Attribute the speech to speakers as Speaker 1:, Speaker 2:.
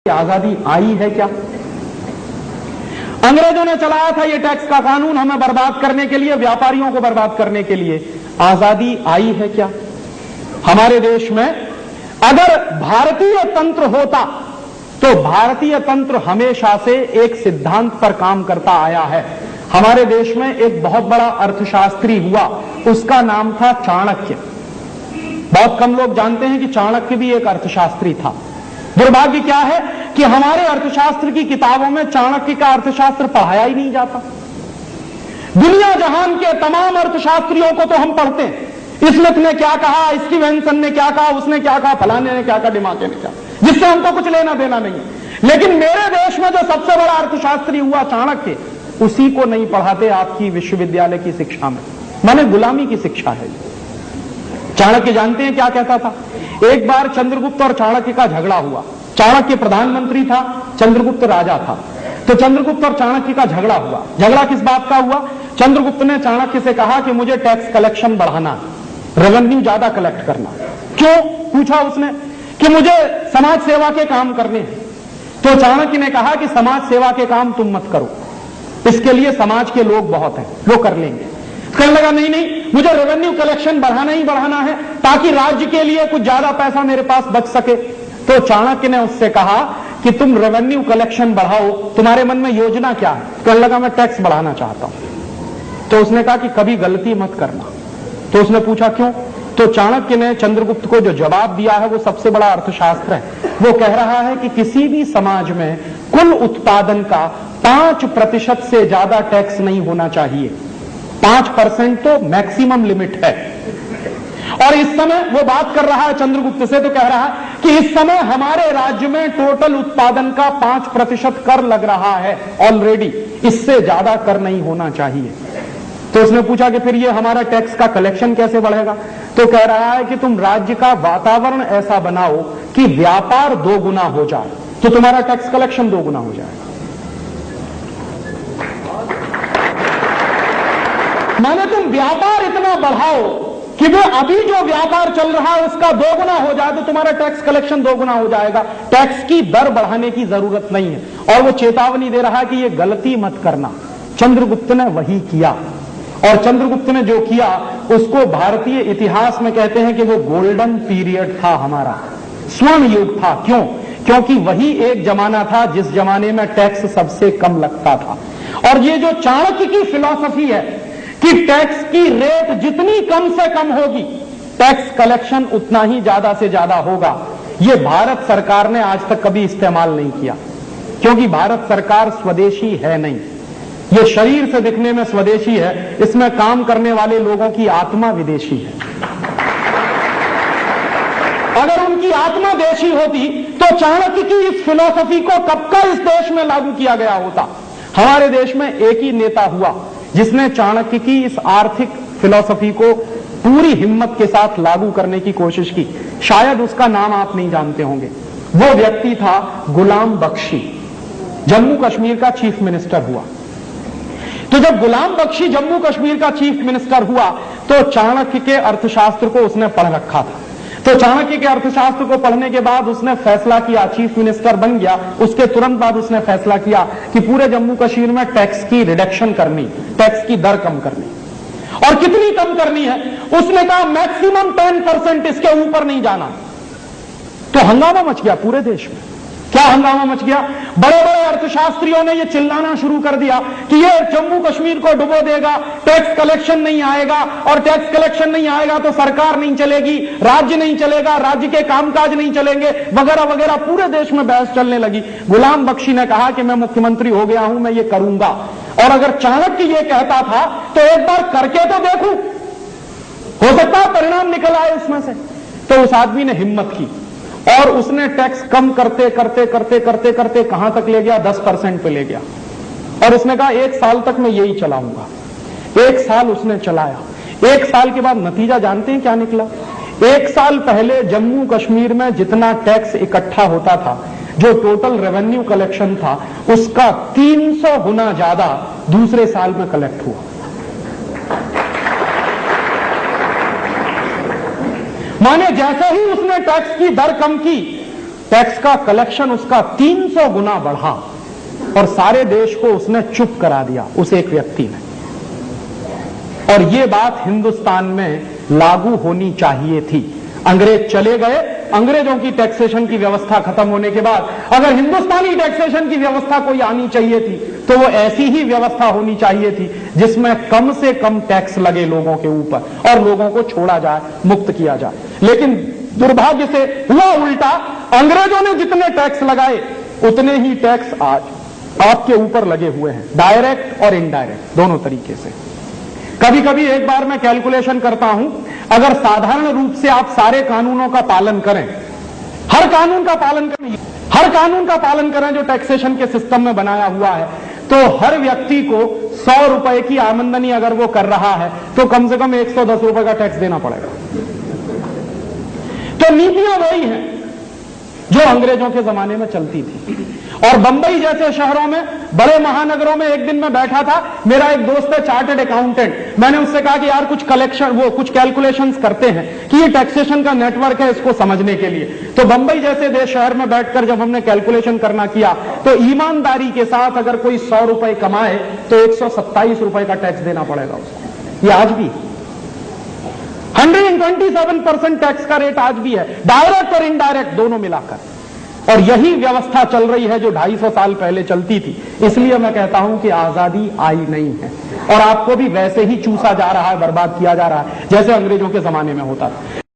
Speaker 1: आजादी आई है क्या? अंग्रेजों ने चलाया था ये टैक्स का कानून हमें बर्बाद करने के लिए, व्यापारियों को बर्बाद करने के लिए। आजादी आई है क्या हमारे देश में? अगर भारतीय तंत्र होता तो भारतीय तंत्र हमेशा से एक सिद्धांत पर काम करता आया है। हमारे देश में एक बहुत बड़ा अर्थशास्त्री हुआ, उसका नाम था चाणक्य। बहुत कम लोग जानते हैं कि चाणक्य भी एक अर्थशास्त्री था। दुर्भाग्य क्या है कि हमारे अर्थशास्त्र की किताबों में चाणक्य का अर्थशास्त्र पढ़ाया ही नहीं जाता। दुनिया जहान के तमाम अर्थशास्त्रियों को तो हम पढ़ते हैं, स्मिथ ने क्या कहा, स्टीवेंसन ने क्या कहा, उसने क्या कहा, फलाने ने क्या कहा, डिमाके ने क्या, जिससे हमको कुछ लेना देना नहीं है। लेकिन मेरे देश में जो सबसे बड़ा अर्थशास्त्री हुआ चाणक्य, उसी को नहीं पढ़ाते आपकी विश्वविद्यालय की शिक्षा में। माने गुलामी की शिक्षा है। चाणक्य जानते हैं क्या कहता था? एक बार चंद्रगुप्त और चाणक्य का झगड़ा हुआ। चाणक्य प्रधानमंत्री था, चंद्रगुप्त राजा था। तो चंद्रगुप्त और चाणक्य का झगड़ा हुआ। झगड़ा किस बात का हुआ? चंद्रगुप्त ने चाणक्य से कहा कि मुझे टैक्स कलेक्शन बढ़ाना, रेवेन्यू ज्यादा कलेक्ट करना। क्यों पूछा उसने? कि मुझे समाज सेवा के काम करने हैं। तो चाणक्य ने कहा कि समाज सेवा के काम तुम मत करो, इसके लिए समाज के लोग बहुत हैं, वो कर लेंगे। कहने लगा नहीं नहीं, मुझे रेवेन्यू कलेक्शन बढ़ाना ही बढ़ाना है ताकि राज्य के लिए कुछ ज्यादा पैसा मेरे पास बच सके। तो चाणक्य ने उससे कहा कि तुम रेवेन्यू कलेक्शन बढ़ाओ, तुम्हारे मन में योजना क्या है? कहने लगा मैं टैक्स बढ़ाना चाहता हूं। तो उसने कहा कि कभी गलती मत करना। तो उसने पूछा क्यों? तो चाणक्य ने चंद्रगुप्त को जो जवाब दिया है वो सबसे बड़ा अर्थशास्त्र है। वो कह रहा है कि किसी भी समाज में कुल उत्पादन का 5% से ज्यादा टैक्स नहीं होना चाहिए। 5% तो मैक्सिमम लिमिट है। और इस समय वो बात कर रहा है चंद्रगुप्त से, तो कह रहा है कि इस समय हमारे राज्य में टोटल उत्पादन का 5% कर लग रहा है ऑलरेडी, इससे ज्यादा कर नहीं होना चाहिए। तो उसने पूछा कि फिर ये हमारा टैक्स का कलेक्शन कैसे बढ़ेगा? तो कह रहा है कि तुम राज्य का वातावरण ऐसा बनाओ कि व्यापार 2 गुना हो जाए, तो तुम्हारा टैक्स कलेक्शन 2 गुना हो जाए। माने तुम व्यापार इतना बढ़ाओ कि वो अभी जो व्यापार चल रहा है उसका 2 गुना हो जाए, तो तुम्हारा टैक्स कलेक्शन 2 गुना हो जाएगा। टैक्स की दर बढ़ाने की जरूरत नहीं है। और वो चेतावनी दे रहा है कि ये गलती मत करना। चंद्रगुप्त ने वही किया, और चंद्रगुप्त ने जो किया उसको भारतीय इतिहास में कहते हैं कि वो गोल्डन पीरियड था, हमारा स्वर्ण युग था। क्यों? क्योंकि वही एक जमाना था जिस जमाने में टैक्स सबसे कम लगता था। और ये जो चाणक्य की फिलॉसफी है कि टैक्स की रेट जितनी कम से कम होगी, टैक्स कलेक्शन उतना ही ज्यादा से ज्यादा होगा, ये भारत सरकार ने आज तक कभी इस्तेमाल नहीं किया। क्योंकि भारत सरकार स्वदेशी है नहीं, ये शरीर से दिखने में स्वदेशी है, इसमें काम करने वाले लोगों की आत्मा विदेशी है। अगर उनकी आत्मा देशी होती तो चाणक्य की इस फिलॉसफी को कब का इस देश में लागू किया गया होता। हमारे देश में एक ही नेता हुआ जिसने चाणक्य की इस आर्थिक फिलॉसफी को पूरी हिम्मत के साथ लागू करने की कोशिश की। शायद उसका नाम आप नहीं जानते होंगे। वो व्यक्ति था गुलाम बख्शी। जम्मू कश्मीर का चीफ मिनिस्टर हुआ। तो जब गुलाम बख्शी जम्मू कश्मीर का चीफ मिनिस्टर हुआ तो चाणक्य के अर्थशास्त्र को उसने पढ़ रखा था। तो चाणक्य के अर्थशास्त्र को पढ़ने के बाद उसने फैसला किया, चीफ मिनिस्टर बन गया, उसके तुरंत बाद उसने फैसला किया कि पूरे जम्मू कश्मीर में टैक्स की रिडक्शन करनी, टैक्स की दर कम करनी। और कितनी कम करनी है? उसने कहा मैक्सिमम 10%, इसके ऊपर नहीं जाना। तो हंगामा मच गया पूरे देश में। क्या हंगामा मच गया? बड़े बड़े अर्थशास्त्रियों ने यह चिल्लाना शुरू कर दिया कि यह जम्मू कश्मीर को डुबो देगा, टैक्स कलेक्शन नहीं आएगा, और टैक्स कलेक्शन नहीं आएगा तो सरकार नहीं चलेगी, राज्य नहीं चलेगा, राज्य के कामकाज नहीं चलेंगे, वगैरह वगैरह। पूरे देश में बहस चलने लगी। गुलाम बख्शी ने कहा कि मैं मुख्यमंत्री हो गया हूं, मैं ये करूंगा। और अगर चाणक्य ये कहता था तो एक बार करके तो देखूं, हो सकता है परिणाम निकल आए उसमें से। तो उस आदमी ने हिम्मत की और उसने टैक्स कम करते करते करते करते करते कहां तक ले गया? 10% पे ले गया। और उसने कहा 1 साल तक मैं यही चलाऊंगा। 1 साल उसने चलाया। 1 साल के बाद नतीजा जानते हैं क्या निकला? 1 साल पहले जम्मू कश्मीर में जितना टैक्स इकट्ठा होता था, जो टोटल रेवेन्यू कलेक्शन था, उसका 300 गुना ज्यादा दूसरे साल में कलेक्ट हुआ। माने जैसे ही उसने टैक्स की दर कम की, टैक्स का कलेक्शन उसका 300 गुना बढ़ा और सारे देश को उसने चुप करा दिया, उस एक व्यक्ति ने। और ये बात हिंदुस्तान में लागू होनी चाहिए थी। अंग्रेज चले गए, अंग्रेजों की टैक्सेशन की व्यवस्था खत्म होने के बाद अगर हिंदुस्तानी टैक्सेशन की व्यवस्था कोई आनी चाहिए थी तो वो ऐसी ही व्यवस्था होनी चाहिए थी जिसमें कम से कम टैक्स लगे लोगों के ऊपर और लोगों को छोड़ा जाए, मुक्त किया जाए। लेकिन दुर्भाग्य से हुआ उल्टा, अंग्रेजों ने जितने टैक्स लगाए उतने ही टैक्स आज आपके ऊपर लगे हुए हैं, डायरेक्ट और इनडायरेक्ट दोनों तरीके से। कभी कभी एक बार मैं कैलकुलेशन करता हूं, अगर साधारण रूप से आप सारे कानूनों का पालन करें, हर कानून का पालन करें जो टैक्सेशन के सिस्टम में बनाया हुआ है, तो हर व्यक्ति को 100 रुपए की आमदनी अगर वो कर रहा है तो कम से कम 110 रुपए का टैक्स देना पड़ेगा। तो नीतियां वही हैं जो अंग्रेजों के जमाने में चलती थी। और बंबई जैसे शहरों में, बड़े महानगरों में एक दिन मैं बैठा था, मेरा एक दोस्त है चार्टर्ड अकाउंटेंट, मैंने उससे कहा कि यार कुछ कैलकुलेशंस करते हैं कि ये टैक्सेशन का नेटवर्क है, इसको समझने के लिए। तो बंबई जैसे शहर में बैठकर जब हमने कैलकुलेशन करना किया तो ईमानदारी के साथ अगर कोई 100 रुपए कमाए तो 127 रुपए का टैक्स देना पड़ेगा उसको। ये आज भी 127% टैक्स का रेट आज भी है, डायरेक्ट और इनडायरेक्ट दोनों मिलाकर। और यही व्यवस्था चल रही है जो 250 साल पहले चलती थी। इसलिए मैं कहता हूं कि आजादी आई नहीं है और आपको भी वैसे ही चूसा जा रहा है, बर्बाद किया जा रहा है जैसे अंग्रेजों के जमाने में होता था।